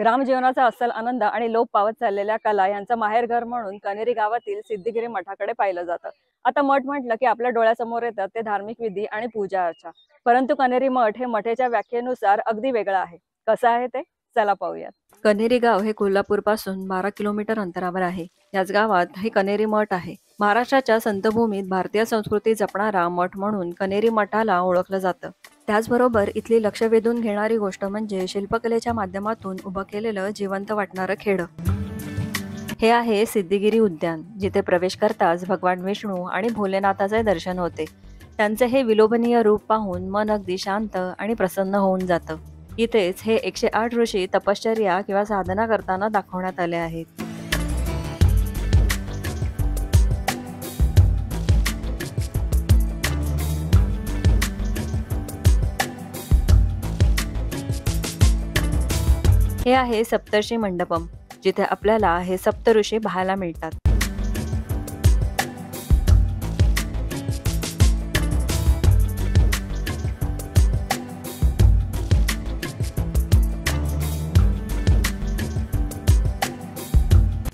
ग्रामजीवनाचा अस्सल आनंद आणि लोप पावत चाललेल्या कला यांचं माहेरघर म्हणून कनेरी गावातील सिद्धिगिरी मठाकडे पाहिलं जातं. आता मठ म्हटलं की आपल्या डोळ्यासमोर येतात ते धार्मिक विधी आणि पूजा अर्चा. परंतु कनेरी मठ हे मठेच्या व्याख्येनुसार अगदी वेगळं आहे. कसं आहे ते चला पाहूयात. कनेरी गाव हे कोल्हापूर पासून 12 किलोमीटर अंतरावर आहे. याच गावात हे कनेरी मठ आहे. महाराष्ट्राच्या संतभूमीत भारतीय संस्कृती जपणारा मठ म्हणून कनेरी मठाला ओळखलं जातं. त्याचबरोबर इथली लक्ष वेधून घेणारी गोष्ट म्हणजे शिल्पकलेच्या माध्यमातून उभं केलेलं जिवंत वाटणारं खेडं. हे आहे सिद्धिगिरी उद्यान, जिथे प्रवेश करताच भगवान विष्णू आणि भोलेनाथाचे दर्शन होते. त्यांचे हे विलोभनीय रूप पाहून मन अगदी शांत आणि प्रसन्न होऊन जातं. इथेच हे 108 ऋषी तपश्चर्या किंवा साधना करताना दाखवण्यात आले आहेत. हे आहे सप्तर्षी मंडपम, जिथे आपल्याला हे सप्तऋषी पाहायला मिळतात.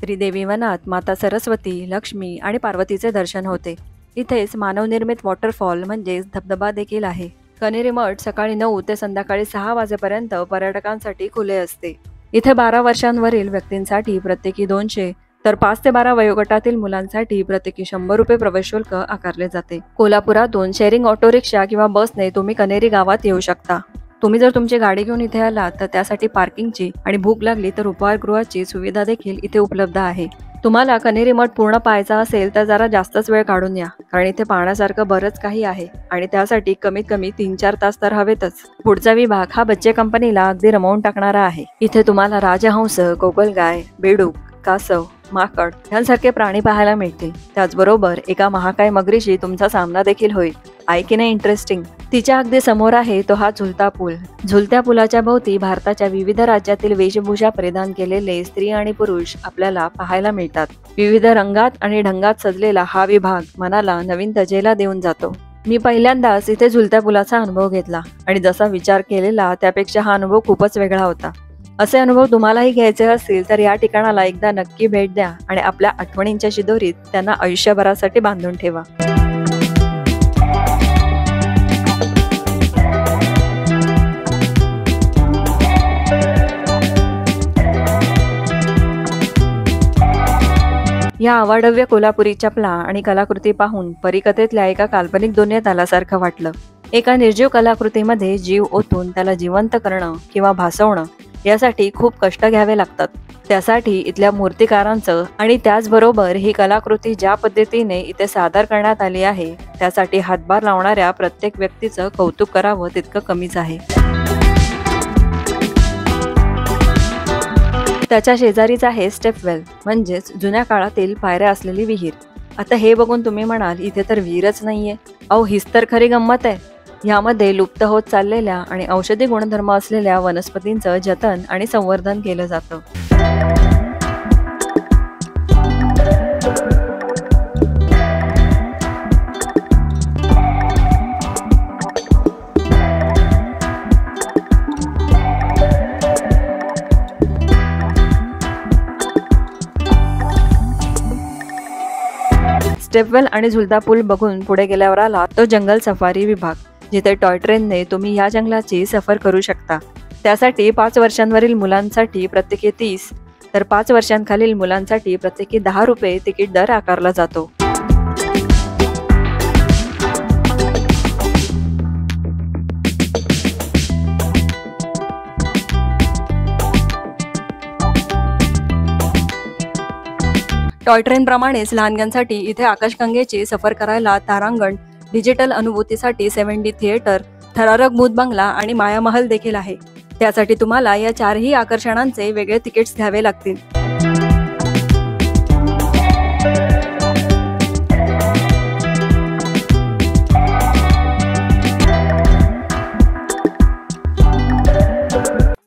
त्रिदेवी वनात माता सरस्वती, लक्ष्मी आणि पार्वतीचे दर्शन होते. इथेच मानवनिर्मित वॉटरफॉल म्हणजेच धबधबा देखील आहे. कनेरी मठ सकाळी 9 ते संध्याकाळी 6 वाजेपर्यंत पर्यटकांसाठी खुले असते. इथे 12 वर्षांवरील व्यक्तींसाठी प्रत्येकी 200 तर 5 ते 12 वयोगटातील मुलांसाठी प्रत्येकी 100 रुपये प्रवेश शुल्क आकारले जाते. कोल्हापुरातून शेअरिंग ऑटो रिक्षा किंवा बसने तुम्ही कनेरी गावात येऊ शकता. तुम्ही जर तुमची गाडी घेऊन इथे आलात तर त्यासाठी पार्किंगची आणि भूक लागली तर उपहारगृहाची सुविधा देखील इथे उपलब्ध आहे. तुम्हाला कनेरी मठ पूर्ण पाहायचा असेल तर जरा जास्तच वेळ काढून या, कारण इथे पाहण्यासारखं बरंच काही आहे आणि त्यासाठी कमीत कमी 3-4 तास तर हवेतच. पुढचा विभाग हा बच्चे कंपनीला अगदी रमवून टाकणारा आहे. इथे तुम्हाला राजहंस, गोगलगाय, बेडूक, कासव, माकड यांसारखे प्राणी पाहायला मिळतील. त्याचबरोबर एका महाकाय मगरीशी तुमचा सामना देखील होईल. आहे की नाही इंटरेस्टिंग? तिच्या अगदी समोर आहे तो हा झुलता पूल. झुलत्या पुलाच्या भोवती भारताच्या विविध राज्यातील वेशभूषा परिधान केलेले स्त्री आणि पुरुष आपल्याला पाहायला मिळतात. विविध रंगात आणि ढंगात सजलेला हा विभाग मनाला नवीन तजेला देऊन जातो. मी पहिल्यांदाच इथे झुलत्या पुलाचा अनुभव घेतला आणि जसा विचार केलेला त्यापेक्षा हा अनुभव खूपच वेगळा होता. असे अनुभव तुम्हालाही घ्यायचे असतील तर या ठिकाणाला एकदा नक्की भेट द्या आणि आपल्या आठवणींच्या शिदोरीत त्यांना आयुष्यभरासाठी बांधून ठेवा. या अवाढव्य कोल्हापुरी चपला आणि कलाकृती पाहून परीकथेतल्या एका काल्पनिक दुनियेत आल्यासारखं वाटलं. एका निर्जीव कलाकृतीमध्ये जीव ओतून त्याला जिवंत करणं किंवा भासवणं यासाठी खूप कष्ट घ्यावे लागतात. त्यासाठी इथल्या मूर्तिकारांचं आणि त्याचबरोबर ही कलाकृती ज्या पद्धतीने इथे सादर करण्यात आली आहे त्यासाठी हातभार लावणाऱ्या प्रत्येक व्यक्तीचं कौतुक करावं तितकं कमीच आहे. त्याच्या शेजारीच आहे स्टेपवेल, म्हणजेच जुन्या काळातील पायऱ्या असलेली विहीर. आता हे बघून तुम्ही म्हणाल इथे तर विहीरच नाहीये. अहो, हीच तर खरी गंमत आहे. यामध्ये लुप्त होत चाललेल्या आणि औषधी गुणधर्म असलेल्या वनस्पतींचं जतन आणि संवर्धन केलं जातं. स्टेपवेल आणि झुलता पूल बघून पुढे गेल्यावर आला तो जंगल सफारी विभाग, जिथे टॉय ट्रेनने तुम्ही या जंगलाची सफर करू शकता. त्यासाठी 5 वर्षांवरील मुलांसाठी प्रत्येकी 30 तर 5 वर्षांखालील मुलांसाठी प्रत्येकी 10 रुपये तिकीट दर आकारला जातो. टॉय ट्रेन प्रमाणेच लहानग्यांसाठी इथे आकाशगंगेची सफर करायला तारांगण, डिजिटल अनुभूतीसाठी 7D थिएटर, थरारक भूत बंगला आणि माया महल देखील आहे. त्यासाठी तुम्हाला या 4ही आकर्षणांचे वेगळे तिकीट्स घ्यावे लागतील.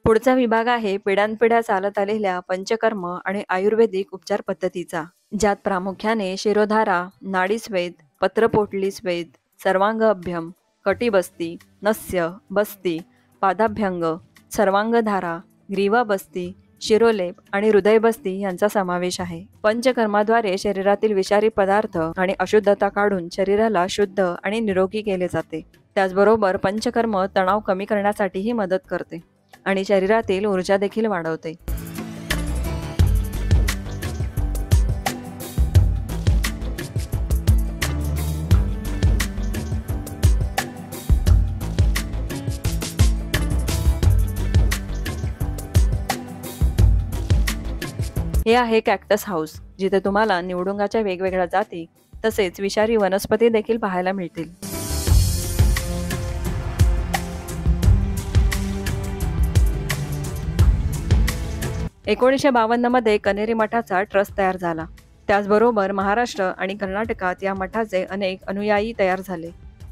पुढचा विभाग आहे पिढ्यानपिढ्या चालत आलेल्या पंचकर्म आणि आयुर्वेदिक उपचार पद्धतीचा, ज्यात प्रामुख्याने शिरोधारा, नाडीस्वेद, पत्रपोटली स्वेद, सर्वांग अभ्यम, कटिबस्ती, नस्य बस्ती, पादाभ्यंग, सर्वांगधारा, ग्रीवा बस्ती, शिरोलेप आणि हृदयबस्ती यांचा समावेश आहे. पंचकर्माद्वारे शरीरातील विषारी पदार्थ आणि अशुद्धता काढून शरीराला शुद्ध आणि निरोगी केले जाते. त्याचबरोबर पंचकर्म तणाव कमी करण्यासाठीही मदत करते आणि शरीरातील ऊर्जा देखील वाढवते. हे आहे कॅक्टस हाऊस, जिथे तुम्हाला निवडुंगाच्या वेगवेगळ्या जाती तसेच विषारी वनस्पती देखील पाहायला मिळतील. 1952 मध्ये कनेरी मठाचा ट्रस्ट तयार झाला. त्याचबरोबर महाराष्ट्र आणि कर्नाटकात या मठाचे अनेक अनुयायी तयार झाले.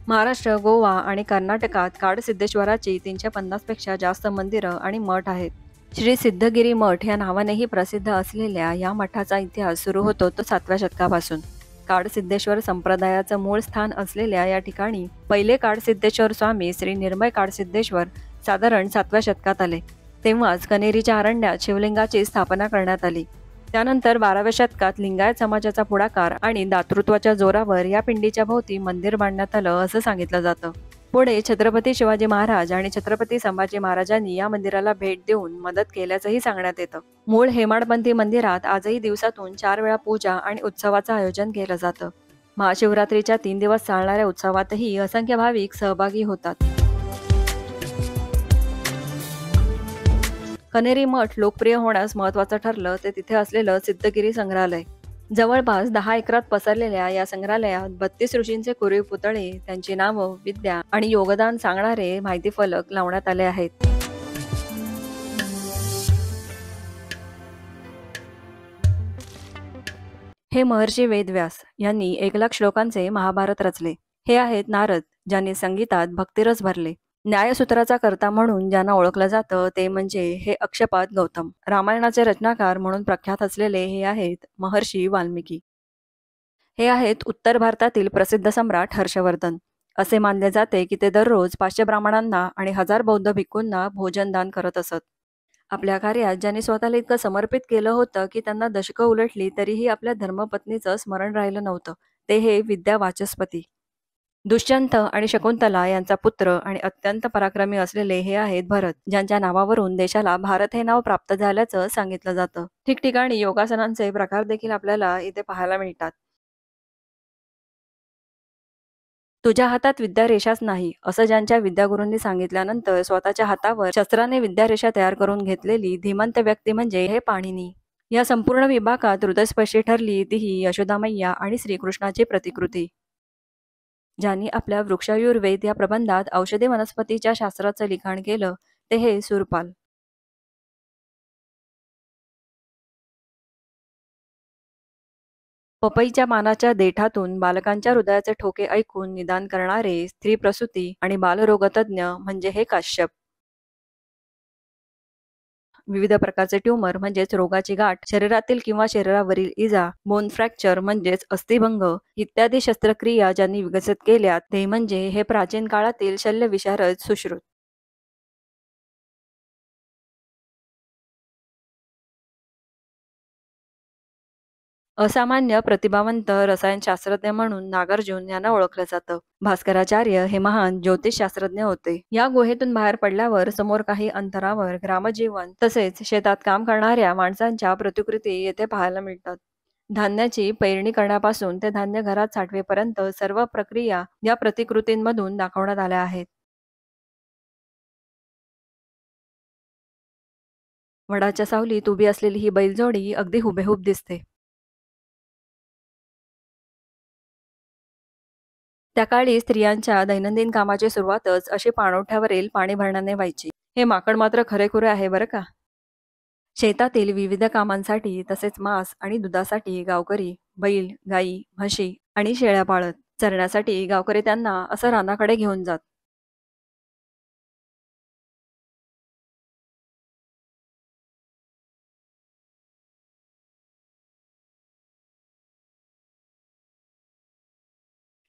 महाराष्ट्र, गोवा आणि कर्नाटकात काडसिद्धेश्वराची 350 पेक्षा जास्त मंदिरं आणि मठ आहेत. श्री सिद्धगिरी मठ या नावानेही प्रसिद्ध असलेल्या या मठाचा इतिहास सुरू होतो तो 7व्या शतकापासून. काडसिद्धेश्वर संप्रदायाचं मूळ स्थान असलेल्या या ठिकाणी पहिले काडसिद्धेश्वर स्वामी श्री निर्मय काडसिद्धेश्वर साधारण 7व्या शतकात आले. तेव्हाच कनेरीच्या अरण्यात शिवलिंगाची स्थापना करण्यात आली. त्यानंतर 12व्या शतकात लिंगायत समाजाचा पुढाकार आणि दातृत्वाच्या जोरावर या पिंडीच्या भोवती मंदिर बांधण्यात आलं असं सांगितलं जातं. पुढे छत्रपती शिवाजी महाराज आणि छत्रपती संभाजी महाराजांनी या मंदिराला भेट देऊन मदत केल्याचंही सांगण्यात येतं. मूळ हेमाडपंथी मंदिरात आजही दिवसातून 4 वेळा पूजा आणि उत्सवाचं आयोजन केलं जातं. महाशिवरात्रीच्या 3 दिवस चालणाऱ्या उत्सवातही असंख्य भाविक सहभागी होतात. कनेरी मठ लोकप्रिय होण्यास महत्त्वाचं ठरलं ते तिथे असलेलं सिद्धगिरी संग्रहालय. जवळपास 10 एकरात पसरलेल्या या संग्रहालयात 32 ऋषींचे कोरीव पुतळे, त्यांची नावं, विद्या आणि योगदान सांगणारे माहिती फलक लावण्यात आले आहेत. हे महर्षी वेदव्यास यांनी 1,00,000 श्लोकांचे महाभारत रचले. हे आहेत नारद, ज्यांनी संगीतात भक्तिरस भरले. न्यायसूत्राचा कर्ता म्हणून ज्यांना ओळखलं जातं ते म्हणजे हे अक्षपाद गौतम. रामायणाचे रचनाकार म्हणून प्रख्यात असलेले हे आहेत महर्षी वाल्मिकी. हे आहेत उत्तर भारतातील प्रसिद्ध सम्राट हर्षवर्धन. असे मानले जाते की ते दररोज 500 ब्राह्मणांना आणि 1000 बौद्ध भिक्खूंना भोजन दान करत असत. आपल्या कार्यात ज्यांनी स्वतःला इतकं समर्पित केलं होतं की त्यांना दशकं उलटली तरीही आपल्या धर्मपत्नीचं स्मरण राहिलं नव्हतं, ते हे विद्या वाचस्पती. दुष्यंत आणि शकुंतला यांचा पुत्र आणि अत्यंत पराक्रमी असलेले हे आहेत भरत, ज्यांच्या नावावरून देशाला भारत हे नाव प्राप्त झाल्याचं सांगितलं जातं. ठिकठिकाणी योगासनांचे प्रकार देखील आपल्याला इथे पाहायला मिळतात. तुझ्या हातात विद्यारेषाच नाही असं ज्यांच्या विद्यागुरूंनी सांगितल्यानंतर स्वतःच्या हातावर शस्त्राने विद्यारेषा तयार करून घेतलेली धीमंत व्यक्ती म्हणजे हे पाणिनी. या संपूर्ण विभागात हृदयस्पर्शी ठरली ती ही यशोदामय्या आणि श्रीकृष्णाची प्रतिकृती. ज्यांनी आपल्या वृक्षायुर्वेद या प्रबंधात औषधी वनस्पतीच्या शास्त्राचं लिखाण केलं ते हे सुरपाल. पपईच्या पानाच्या देठातून बालकांच्या हृदयाचे ठोके ऐकून निदान करणारे स्त्री प्रसूती आणि बालरोगतज्ञ म्हणजे हे काश्यप. विविध प्रकारचे ट्यूमर म्हणजेच रोगाची गाठ, शरीरातील किंवा शरीरावरील इजा, बोन फ्रॅक्चर म्हणजेच अस्थिभंग इत्यादी शस्त्रक्रिया ज्यांनी विकसित केल्या ते म्हणजे हे प्राचीन काळातील शल्यविशारद सुश्रुत. असामान्य प्रतिभावंत रसायनशास्त्रज्ञ म्हणून नागार्जुन यांना ओळखलं जातं. भास्कराचार्य हे महान ज्योतिषशास्त्रज्ञ होते. या गुहेतून बाहेर पडल्यावर समोर काही अंतरावर ग्रामजीवन तसेच शेतात काम करणाऱ्या माणसांच्या प्रतिकृती येथे पाहायला मिळतात. धान्याची पेरणी करण्यापासून ते धान्य घरात साठवेपर्यंत सर्व प्रक्रिया या प्रतिकृतींमधून दाखवण्यात आल्या आहेत. वडाच्या सावलीत उभी असलेली ही बैलजोडी अगदी हुबेहूब दिसते. त्या काळी स्त्रियांच्या दैनंदिन कामाची सुरुवातच अशी पाणवठ्यावरील पाणी भरण्याने व्हायची. हे माकड मात्र खरेखुरे आहे बरं का. शेतातील विविध कामांसाठी तसेच मांस आणि दुधासाठी गावकरी बैल, गाई, म्हशी आणि शेळ्या पाळत. चरण्यासाठी गावकरी त्यांना असं रानाकडे घेऊन जात.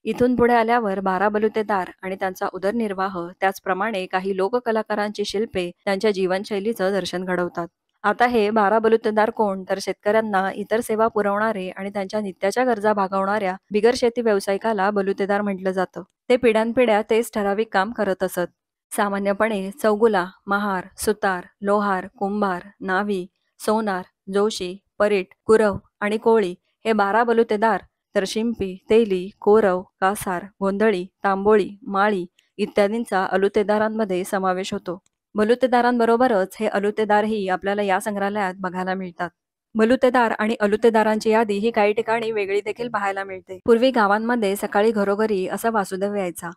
इथून पुढे आल्यावर 12 बलुतेदार आणि त्यांचा उदरनिर्वाह, त्याचप्रमाणे काही लोककलाकारांची शिल्पे त्यांच्या जीवनशैलीचं दर्शन घडवतात. आता हे 12 बलुतेदार कोण? तर शेतकऱ्यांना इतर सेवा पुरवणारे आणि त्यांच्या नित्याच्या गरजा भागवणाऱ्या बिगर शेती व्यावसायिकाला बलुतेदार म्हटलं जातं. ते पिढ्यानपिढ्या तेच ठराविक काम करत असत. सामान्यपणे चौगुला, महार, सुतार, लोहार, कुंभार, नावी, सोनार, जोशी, परीट, कुरव आणि कोळी हे 12 बलुतेदार, तर शिंपी, तेली, कोरव, कासार, गोंधळी, तांबोळी, माळी इत्यादींचा अलुतेदारांमध्ये समावेश होतो. बलुतेदारांबरोबरच हे अलुतेदारही आपल्याला या संग्रहालयात बघायला मिळतात. बलुतेदार आणि अलुतेदारांची यादी ही काही ठिकाणी वेगळी देखील पाहायला मिळते. पूर्वी गावांमध्ये सकाळी घरोघरी असा वासुदेव यायचा.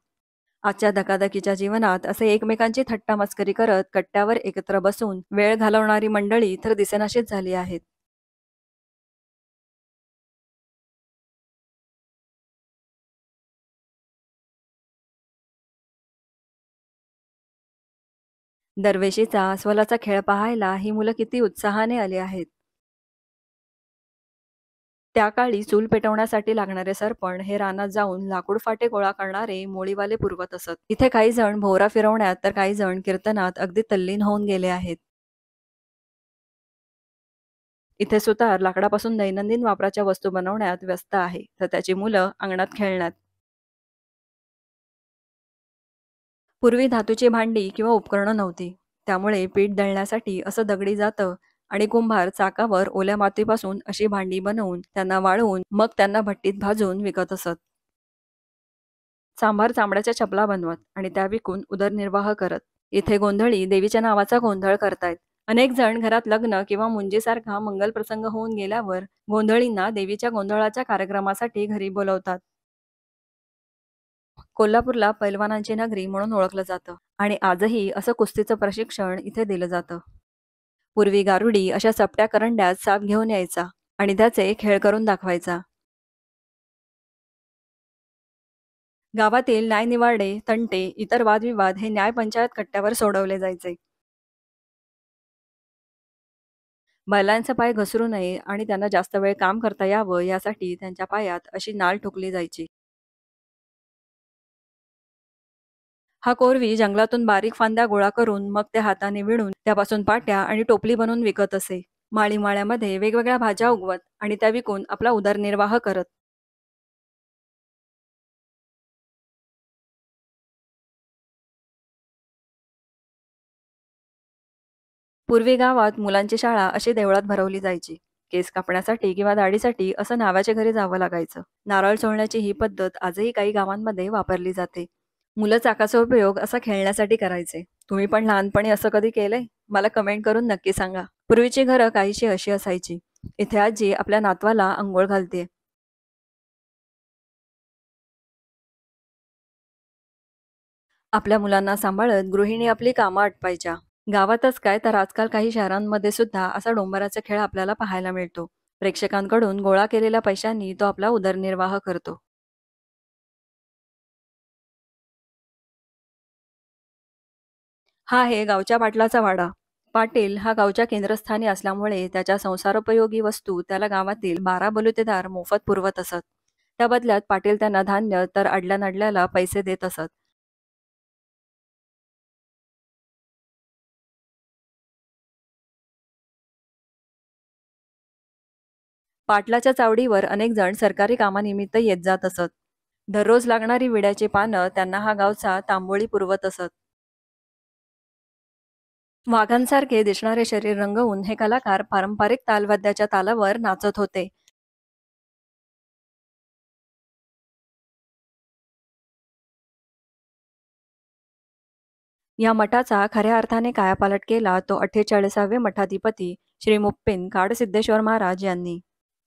आजच्या धकाधकीच्या जीवनात असे एकमेकांची थट्टा मस्करी करत कट्ट्यावर एकत्र बसून वेळ घालवणारी मंडळी तर दिसेनाशीच झाली आहेत. दरवेशीचा अस्वलाचा खेळ पाहायला ही मुलं किती उत्साहाने आली आहेत. त्या काळी चूल पेटवण्यासाठी लागणारे सरपण हे रानात जाऊन लाकूड फाटे गोळा करणारे मोळीवाले पुरवत असत. इथे काही जण भोवरा फिरवण्यात तर काही जण कीर्तनात अगदी तल्लीन होऊन गेले आहेत. इथे सुतार लाकडापासून दैनंदिन वापराच्या वस्तू बनवण्यात व्यस्त आहे, तर त्याची मुलं अंगणात खेळण्यात. पूर्वी धातूची भांडी किंवा उपकरणं नव्हती. त्यामुळे पीठ दळण्यासाठी असं दगडी जातं आणि कुंभार चाकावर ओल्या मातीपासून अशी भांडी बनवून त्यांना वाळवून मग त्यांना भट्टीत भाजून विकत असत. सांभार चामड्याच्या चपला बनवत आणि त्या विकून उदरनिर्वाह करत. इथे गोंधळी देवीच्या नावाचा गोंधळ करतायत. अनेक जण घरात लग्न किंवा मुंजीसारखा मंगल प्रसंग होऊन गेल्यावर गोंधळींना देवीच्या गोंधळाच्या कार्यक्रमासाठी घरी बोलवतात. कोल्हापूरला पैलवानांची नगरी म्हणून ओळखलं जातं आणि आजही असं कुस्तीचं प्रशिक्षण इथे दिलं जातं. पूर्वी गारुडी अशा चपट्या करंड्यात साप घेऊन यायचा आणि त्याचे खेळ करून दाखवायचा. गावातील न्यायनिवाडे, तंटे, इतर वादविवाद हे न्यायपंचायत कट्ट्यावर सोडवले जायचे. बैलांचे पाय घसरू नये आणि त्यांना जास्त वेळ काम करता यावं यासाठी त्यांच्या पायात अशी नाल ठोकली जायची. हा कोरवी जंगलातून बारीक फांद्या गोळा करून मग त्या हाताने विणून त्यापासून पाट्या आणि टोपली बनवून विकत असे. माळीमाळ्यामध्ये वेगवेगळ्या भाज्या उगवत आणि त्या विकून आपला उदरनिर्वाह करत. पूर्वी गावात मुलांची शाळा अशी देवळात भरवली जायची. केस कापण्यासाठी किंवा दाढीसाठी असं नावाच्या घरी जावं लागायचं. नारळ सोलण्याची ही पद्धत आजही काही गावांमध्ये वापरली जाते. मुलं चाकाचा उपयोग असा खेळण्यासाठी करायचे. तुम्ही पण लहानपणी असं कधी केलंय? मला कमेंट करून नक्की सांगा. पूर्वीची घरं काहीशी अशी असायची. इथे आजी आपल्या नातवाला अंघोळ घालते. आपल्या मुलांना सांभाळत गृहिणी आपली कामं आटपायच्या. गावातच काय तर आजकाल काही शहरांमध्ये सुद्धा असा डोंबराचा खेळ आपल्याला पाहायला मिळतो. प्रेक्षकांकडून गोळा केलेल्या पैशांनी तो आपला उदरनिर्वाह करतो. हा आहे गावच्या पाटलाचा वाडा. पाटील हा गावच्या केंद्रस्थानी असल्यामुळे त्याच्या संसारोपयोगी वस्तू त्याला गावातील 12 बलुतेदार मोफत पुरवत असत. त्या बदल्यात पाटील त्यांना धान्य तर अडल्या नडल्याला पैसे देत असत. पाटलाच्या चावडीवर अनेक जण सरकारी कामानिमित्त येत जात असत. दररोज लागणारी विड्याची पानं त्यांना हा गावचा तांबोळी पुरवत असत. वाघांसारखे दिसणारे शरीर रंगवून हे कलाकार पारंपरिक तालवाद्याच्या तालावर नाचत होते. या मठाचा खऱ्या अर्थाने कायापालट केला तो 48वे मठाधिपती श्री मुप्पिन काडसिद्धेश्वर महाराज यांनी.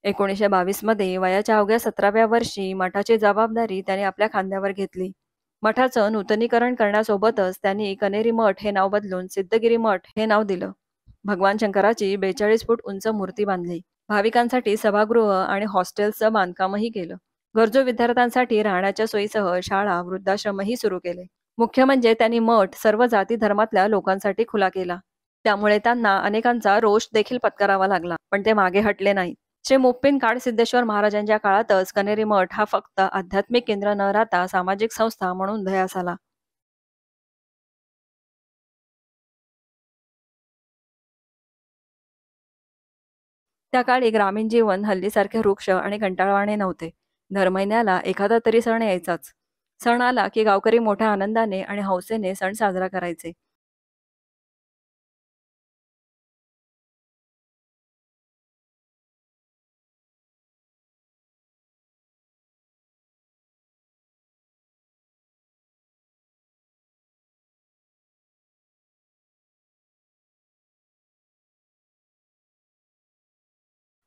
1922 मध्ये वयाच्या अवघ्या 17व्या वर्षी मठाची जबाबदारी त्याने आपल्या खांद्यावर घेतली. मठाचं नूतनीकरण करण्यासोबतच त्यांनी कनेरी मठ हे नाव बदलून सिद्धगिरी मठ हे नाव दिलं. भगवान शंकराची 42 फूट उंच मूर्ती बांधली. भाविकांसाठी सभागृह आणि हॉस्टेल्सचं बांधकामही केलं. गरजू विद्यार्थ्यांसाठी राहण्याच्या सोयीसह शाळा, वृद्धाश्रमही सुरू केले. मुख्य म्हणजे त्यांनी मठ सर्व जाती धर्मातल्या लोकांसाठी खुला केला. त्यामुळे त्यांना अनेकांचा रोष देखील पत्करावा लागला, पण ते मागे हटले नाहीत. श्री मुप्पिन काडसिद्धेश्वर महाराजांच्या काळातच कनेरी मठ हा फक्त आध्यात्मिक केंद्र न राहता सामाजिक संस्था म्हणून उदयास आला. त्या काळी ग्रामीण जीवन हल्लीसारखे वृक्ष आणि कंटाळवाणे नव्हते. दर महिन्याला एखादा तरी सण यायचाच. सण आला की गावकरी मोठ्या आनंदाने आणि हौसेने सण साजरा करायचे.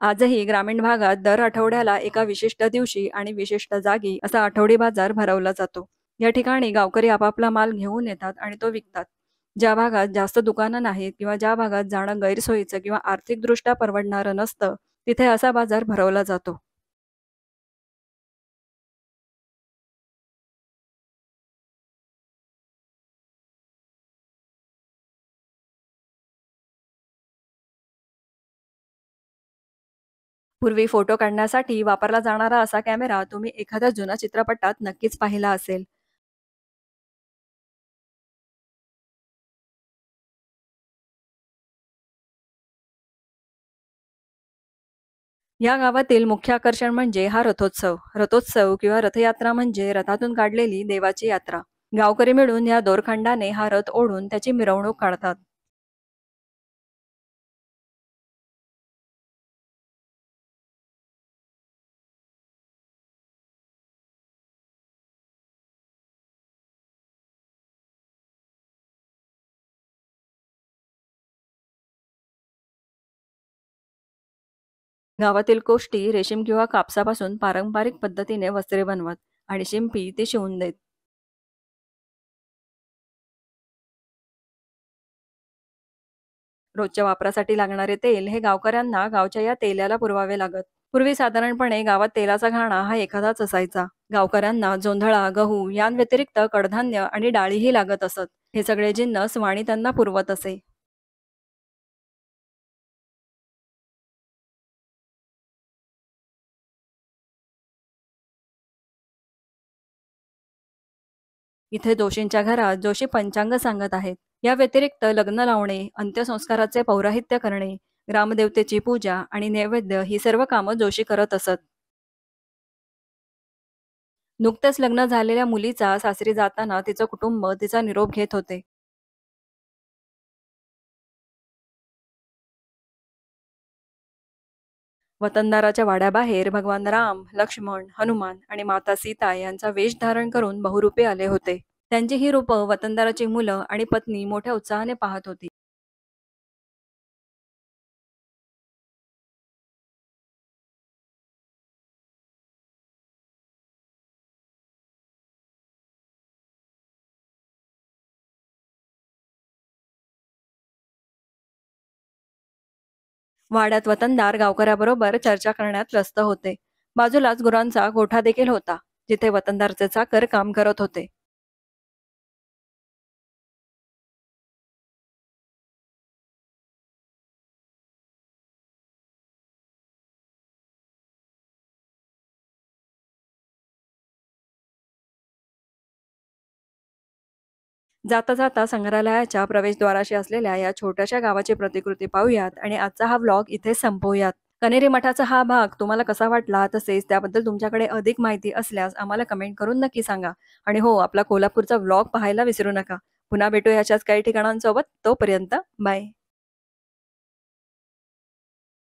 आजही ग्रामीण भागात दर आठवड्याला एका विशिष्ट दिवशी आणि विशिष्ट जागी असा आठवडी बाजार भरवला जातो. या ठिकाणी गावकरी आपापला माल घेऊन येतात आणि तो विकतात. ज्या भागात जास्त दुकानं नाहीत किंवा ज्या भागात जाणं गैरसोयीचं किंवा आर्थिकदृष्ट्या परवडणारं नसतं, तिथे असा बाजार भरवला जातो. पूर्वी फोटो काढण्यासाठी वापरला जाणारा असा कॅमेरा तुम्ही एखाद्या जुन्या चित्रपटात नक्कीच पाहिला असेल. या गावातील मुख्य आकर्षण म्हणजे हा रथोत्सव. रथोत्सव किंवा रथयात्रा म्हणजे रथातून काढलेली देवाची यात्रा. गावकरी मिळून या दोरखंडाने हा रथ ओढून त्याची मिरवणूक काढतात. गावातील कोष्टी रेशीम किंवा कापसापासून पारंपरिक पद्धतीने वस्त्रे बनवत आणि शिंपी ती शिवून देत. रोजच्या वापरासाठी लागणारे तेल हे गावकऱ्यांना गावच्या या तेलाला पुरवावे लागत. पूर्वी साधारणपणे गावात तेलाचा घाणा हा एखादाच असायचा. गावकऱ्यांना जोंधळा, गहू यांव्यतिरिक्त कडधान्य आणि डाळीही लागत असत. हे सगळे जिन्नस वाणी त्यांना पुरवत असे. इथे जोशींच्या घरात जोशी पंचांग सांगत आहेत. या व्यतिरिक्त लग्न लावणे, अंत्यसंस्काराचे पौराहित्य करणे, ग्रामदेवतेची पूजा आणि नैवेद्य ही सर्व कामं जोशी करत असत. नुकतेच लग्न झालेल्या मुलीचा सासरी जाताना तिचं कुटुंब तिचा निरोप घेत होते. वतनदाराच्या वाड्याबाहेर भगवान राम, लक्ष्मण, हनुमान आणि माता सीता यांचा वेश धारण करून बहुरूपे आले होते. त्यांची ही रूपं वतनदाराची मुलं आणि पत्नी मोठ्या उत्साहाने पाहत होती. वाड्यात वतनदार गावकऱ्याबरोबर चर्चा करण्यात व्यस्त होते. बाजूलाच गुरांचा गोठा देखील होता, जिथे वतनदारचे चाकर काम करत होते. जाता जाता संग्रहालयाच्या प्रवेशद्वाराशी असलेल्या या छोट्याशा गावाची प्रतिकृती पाहूयात आणि आजचा हा व्लॉग इथेच संपवूयात. कनेरी मठाचा हा भाग तुम्हाला कसा वाटला, तसेच त्याबद्दल तुमच्याकडे अधिक माहिती असल्यास आम्हाला कमेंट करून नक्की सांगा. आणि हो, आपला कोल्हापूरचा व्लॉग पाहायला विसरू नका. पुन्हा भेटू याच्याच काही ठिकाणांसोबत. तोपर्यंत बाय.